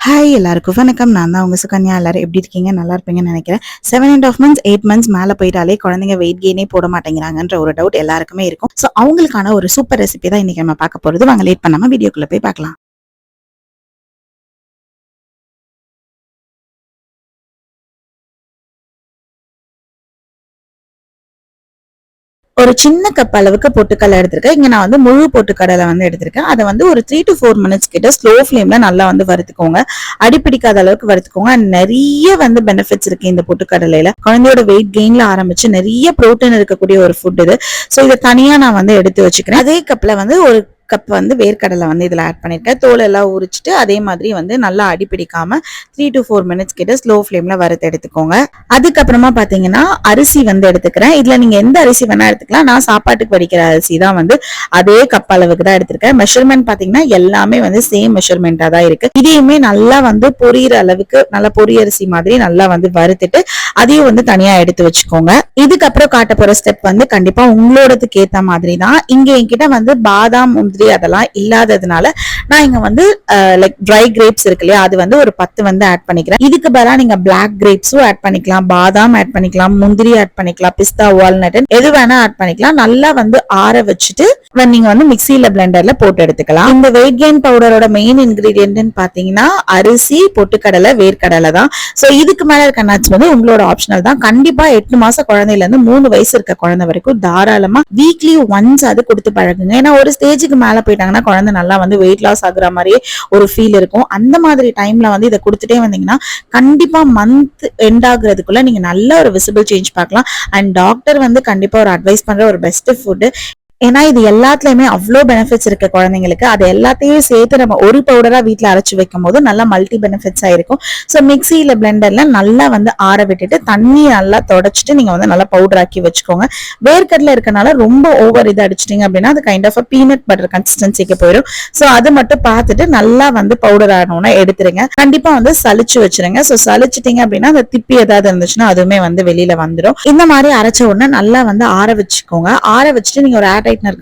Hi எல்லாருக்கும் வணக்கம். நான் தான் உங்க சுகன்யா. எல்லாரும் எப்படி இருக்கீங்க? நல்லா இருப்பீங்கன்னு நினைக்கிறேன். 7.5 months 8 months மேல போயிட்டாலே குழந்தைங்க வெயிட் கெயினே போட மாட்டேங்கிறாங்கன்ற ஒரு டவுட் எல்லாருக்குமே இருக்கும். ஸோ அவங்களுக்கான ஒரு சூப்பர் ரெசிபி தான் இன்னைக்கு நம்ம பார்க்க போறது. வாங்க லேட் பண்ணாம வீடியோக்குள்ள போய் பார்க்கலாம். ஒரு சின்ன கப் அளவுக்கு பொட்டுக்கடலை எடுத்திருக்கேன். இங்க நான் வந்து முழு பொட்டுக்கடலை வந்து எடுத்திருக்கேன். அதை வந்து ஒரு 3 to 4 minutes கிட்ட ஸ்லோ ஃபிளேம்ல நல்லா வந்து வறுத்துக்கோங்க. அடிப்பிடிக்காத அளவுக்கு வறுத்துக்கோங்க. நிறைய வந்து பெனிஃபிட்ஸ் இருக்கு இந்த பொட்டுக்கடலையில. குழந்தையோட வெயிட் கெயின்ல ஆரம்பிச்சு நிறைய புரோட்டீன் இருக்கக்கூடிய ஒரு ஃபுட் இது. ஸோ இதை தனியா நான் வந்து எடுத்து வச்சுக்கிறேன். அதே கப்ல வந்து ஒரு கப் வந்து வேர்க்கடலை வந்து இதுல ஆட் பண்ணிருக்கேன். தோல் எல்லாம் உரிச்சிட்டு அதே மாதிரி வந்து நல்லா அடிப்பிடிக்காம 3 to 4 minutes கிட்ட ஸ்லோ ஃபிளேம்ல வறுத்து எடுத்துக்கோங்க. அதுக்கப்புறமா பாத்தீங்கன்னா அரிசி வந்து எடுத்துக்கிறேன். இதுல நீங்க எந்த அரிசி வேணா எடுத்துக்கலாம். நான் சாப்பாட்டுக்கு வடிக்கிற அரிசி தான் வந்து அதே கப் அளவுக்கு தான் எடுத்திருக்கேன். மெஷர்மெண்ட் பாத்தீங்கன்னா எல்லாமே வந்து சேம் மெஷர்மெண்டா தான் இருக்கு. இதையுமே நல்லா வந்து பொரியிற அளவுக்கு நல்லா பொரியரிசி மாதிரி நல்லா வந்து வறுத்துட்டு அதையும் வந்து தனியா எடுத்து வச்சுக்கோங்க. இதுக்கப்புறம் காட்ட போற ஸ்டெப் வந்து கண்டிப்பா உங்களோடதுக்கு ஏத்த மாதிரி தான். இங்க என்கிட்ட வந்து பாதாம் முந்திரி அதெல்லாம் இல்லாததுனால நான் இங்க வந்து லைக் ட்ரை கிரேப்ஸ் இருக்கு இல்லையா, அது வந்து ஒரு 10 வந்து ஆட் பண்ணிக்கிறேன். இதுக்கு பதிலா நீங்க பிளாக் கிரேப்ஸும் ஆட் பண்ணிக்கலாம், பாதாம் ஆட் பண்ணிக்கலாம், முந்திரி ஆட் பண்ணிக்கலாம், பிஸ்தா, வால்நட் எது வேணா ஆட் பண்ணிக்கலாம். நல்லா வந்து ஆற வச்சுட்டு நீங்க வந்து மிக்சியில பிளெண்டர்ல போட்டு எடுத்துக்கலாம். இந்த வெயிட் கெயின் பவுடரோட மெயின் இன்கிரீடியன்ட் பாத்தீங்கன்னா அரிசி, பொட்டுக்கடலை, வேர்க்கடலை தான். சோ இதுக்கு மேல இருக்க நட்ஸ் வந்து உங்களோட ஆப்ஷனல் தான். கண்டிப்பா 8 மாச குழந்தையில இருந்து 3 வயசு இருக்க குழந்தை வரைக்கும் தாராளமா வீக்லி ஒன்ஸ் அது கொடுத்து பழகுங்க. ஏன்னா ஒரு ஸ்டேஜுக்கு மேல போயிட்டாங்கன்னா குழந்தை நல்லா வந்து வெயிட் லாஸ் ஆகுற மாதிரியே ஒரு ஃபீல் இருக்கும். அந்த மாதிரி டைம்ல வந்து இதை கொடுத்துட்டே வந்தீங்கன்னா கண்டிப்பா மந்த் எண்ட் ஆகுறதுக்குள்ள நீங்க நல்ல ஒரு விசிபிள் சேஞ்ச் பார்க்கலாம். அண்ட் டாக்டர் வந்து கண்டிப்பா ஒரு அட்வைஸ் பண்ற ஒரு பெஸ்ட் ஃபுட். ஏன்னா இது எல்லாத்துலயுமே அவ்வளோ பெனிஃபிட்ஸ் இருக்கு குழந்தைங்களுக்கு. அது எல்லாத்தையும் சேர்த்து நம்ம ஒரு பவுடரா வீட்டுல அரைச்சு வைக்கும் போது நல்லா மல்டி பெனிஃபிட்ஸா இருக்கும். ஸோ மிக்சியில பிளெண்டர்ல நல்லா வந்து ஆற விட்டுட்டு தண்ணி நல்லா தொடச்சிட்டு நீங்க வந்து நல்லா பவுடர் ஆக்கி வச்சுக்கோங்க. வேர்க்கடல இருக்கனால ரொம்ப ஓவர் இது அடிச்சிட்டீங்க அப்படின்னா அது கைண்ட் ஆஃப் பீனட் பட்டர் கன்சிஸ்டன்சிக்கு போயிடும். ஸோ அது மட்டும் பார்த்துட்டு நல்லா வந்து பவுடர் ஆனோன்னா எடுத்துருங்க. கண்டிப்பா வந்து சலிச்சு வச்சிருங்க. ஸோ சலிச்சிட்டீங்க அப்படின்னா அந்த திப்பி ஏதாவது இருந்துச்சுன்னா அதுவுமே வந்து வெளியில வந்துடும். இந்த மாதிரி அரைச்ச உடனே நல்லா வந்து ஆற வச்சுக்கோங்க. ஆற வச்சுட்டு நீங்க ஒரு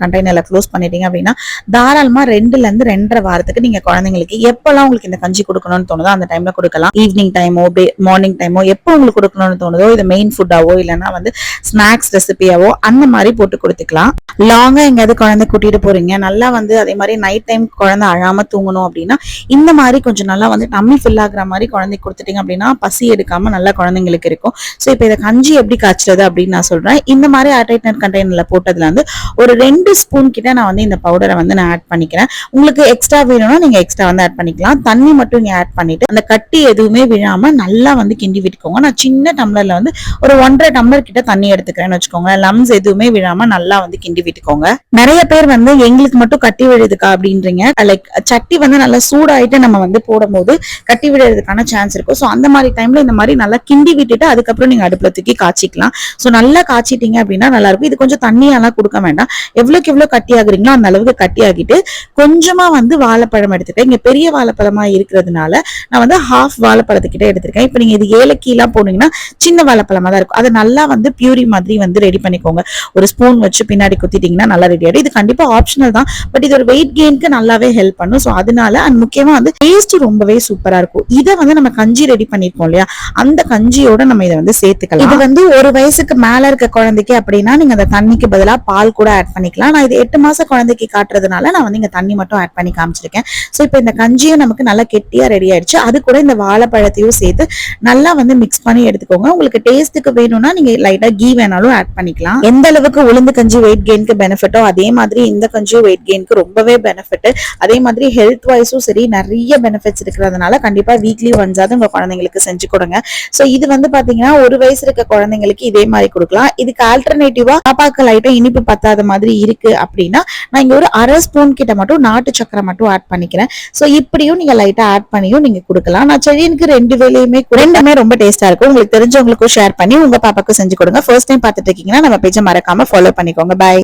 கண்டெய்னர்ல க்ளோஸ் பண்ணிட்டீங்க அப்படின்னா தாராளமா 2 ல இருந்து 2.5 வாரத்துக்கு நீங்க குழந்தைங்களுக்கு எப்பெல்லாம் உங்களுக்கு இந்த கஞ்சி கொடுக்கணும்னு தோணுதோ அந்த டைம்ல கொடுக்கலாம். ஈவினிங் டைமோ மார்னிங் டைமோ எப்போ உங்களுக்கு கொடுக்கணும்னு தோணுதோ இது மெயின் ஃபுட்டாவோ இல்லைன்னா வந்து ஸ்நாக்ஸ் ரெசிபியாவோ அந்த மாதிரி போட்டு கொடுத்துக்கலாம். லாங்கா எங்கேயாவது குழந்தை கூட்டிட்டு போறீங்க, நல்லா வந்து அதே மாதிரி நைட் டைம் குழந்தை அழாம தூங்கணும் அப்படின்னா இந்த மாதிரி கொஞ்சம் நல்லா வந்து டம்மி ஃபில் ஆகுற மாதிரி குழந்தைக்கு கொடுத்துட்டீங்க அப்படின்னா பசி எடுக்காம நல்லா குழந்தைங்களுக்கு இருக்கும். ஸோ இப்போ இதை கஞ்சி எப்படி காய்ச்சறது அப்படின்னு நான் சொல்றேன். இந்த மாதிரி ஏர்டைட் கண்டெய்னர்ல போட்டதுல வந்து ஒரு 2 ஸ்பூன் கிட்ட நான் வந்து இந்த பவுடரை வந்து நான் ஆட் பண்ணிக்கிறேன். உங்களுக்கு எக்ஸ்ட்ரா வேணும்னா நீங்க எக்ஸ்ட்ரா வந்து ஆட் பண்ணிக்கலாம். தண்ணி மட்டும் நீங்க ஆட் பண்ணிட்டு அந்த கட்டி எதுவுமே விழாம நல்லா வந்து கிண்டி விட்டுக்கோங்க. நான் சின்ன டம்ளர்ல வந்து ஒரு 1.5 டம்ளர் கிட்ட தண்ணி எடுத்துக்கிறேன்னு வச்சுக்கோங்க. லம்ஸ் எதுவுமே விழாம நல்லா வந்து கிண்டி விட்டுக்கோங்க. நிறைய பேர் வந்து எங்களுக்கு மட்டும் கட்டி விழுதுக்கா அப்படின்றீங்க. லைக் சட்டி வந்து நல்லா சூடாயிட்டு நம்ம வந்து போடும்போது கட்டி விழுறதுக்கான சான்ஸ் இருக்கும். ஸோ அந்த மாதிரி டைம்ல இந்த மாதிரி நல்லா கிண்டி விட்டுட்டு அதுக்கப்புறம் நீங்க அடுப்புல தூக்கி காய்ச்சிக்கலாம். ஸோ நல்லா காய்ச்சிட்டீங்க அப்படின்னா நல்லா இருக்கும். இது கொஞ்சம் தண்ணியெல்லாம் கொடுக்க வேண்டாம். எவ்வளவுக்கு எவ்வளவு கட்டி ஆகுறீங்களோ அந்த அளவுக்கு கட்டி ஆகிட்டு கொஞ்சமா வந்து வாழைப்பழம் எடுத்துட்டேன். இங்க பெரிய வாழைப்பழமா இருக்கிறதுனால நான் வந்து ஹாஃப் வாழைப்பழத்துக்கிட்ட எடுத்திருக்கேன். இப்ப நீங்க இது ஏலக்கி எல்லாம் போனீங்கன்னா சின்ன வாழைப்பழமா தான் இருக்கும். அதை நல்லா வந்து பியூரி மாதிரி வந்து ரெடி பண்ணிக்கோங்க. ஒரு ஸ்பூன் வச்சு பின்னாடி குத்திட்டீங்கன்னா நல்லா ரெடி ஆயிடும். இது கண்டிப்பா ஆப்ஷனல் தான், பட் இது ஒரு வெயிட் கெயினுக்கு நல்லாவே ஹெல்ப் பண்ணும். ஸோ அதனால அண்ட் முக்கியமா வந்து டேஸ்ட் ரொம்பவே சூப்பரா இருக்கும். இதை வந்து நம்ம கஞ்சி ரெடி பண்ணிருக்கோம் இல்லையா, அந்த கஞ்சியோட நம்ம இதை வந்து சேர்த்துக்கலாம். இது வந்து ஒரு வயசுக்கு மேல இருக்க குழந்தைக்கு அப்படின்னா நீங்க அந்த தண்ணிக்கு பதிலா பால் கூட ஆட் பண்ணிக்கலாம். நான் இது 8 மாச குழந்தைக்கு காட்டுறதுனால நான் வந்து இங்க தண்ணி மட்டும் ஆட் பண்ணி காமிச்சிருக்கேன். சோ இப்போ இந்த கஞ்சியும் நமக்கு நல்லா கெட்டியா ரெடி ஆயிடுச்சு. அது கூட இந்த வாழைப்பழத்தையும் சேர்த்து நல்லா வந்து மிக்ஸ் பண்ணி எடுத்துக்கோங்க. உங்களுக்கு டேஸ்ட்டுக்கு வேணும்னா நீங்க லைட்டா கீ வேணாலும் ஆட் பண்ணிக்கலாம். எந்த அளவுக்கு உளுந்து கஞ்சி வெயிட் கெயினுக்கு பெனிஃபிட்டோ அதே மாதிரி இந்த கஞ்சியும் வெயிட் கெயினுக்கு ரொம்பவே பெனிஃபிட். அதே மாதிரி ஹெல்த் வைஸும் சரி நிறைய பெனிஃபிட்ஸ் இருக்கிறதுனால கண்டிப்பா வீக்லி ஒன்ஸாவது உங்க குழந்தைங்களுக்கு செஞ்சு கொடுங்க. சோ இது வந்து பாத்தீங்கன்னா ஒரு வயசு இருக்க குழந்தைங்களுக்கு இதே மாதிரி கொடுக்கலாம். இதுக்கு ஆல்டர்னேட்டிவா பாப்பாக்கு லைட்டா இனிப்பு பத்தாத மாதிரி இருக்கு அப்படின்னா நான் இங்க ஒரு 1/2 ஸ்பூன் கிட்ட மட்டும் நாட்டு சக்கரை மட்டும் ஆட் பண்ணிக்கிறேன். சோ இப்படியும் நீங்க லைட்டா ஆட் பண்ணியும் நீங்க கொடுக்கலாம். நான் செடியனுக்கு 2 வேலையுமே ரெண்டுமே ரொம்ப டேஸ்டா இருக்கும். உங்களுக்கு தெரிஞ்சவங்களுக்கும் ஷேர் பண்ணி உங்க பாப்பாக்கும் செஞ்சு கொடுங்க. ஃபர்ஸ்ட் டைம் பார்த்துட்டு இருக்கீங்கன்னா நம்ம பேஜை மறக்காம ஃபாலோ பண்ணிக்கோங்க. பை.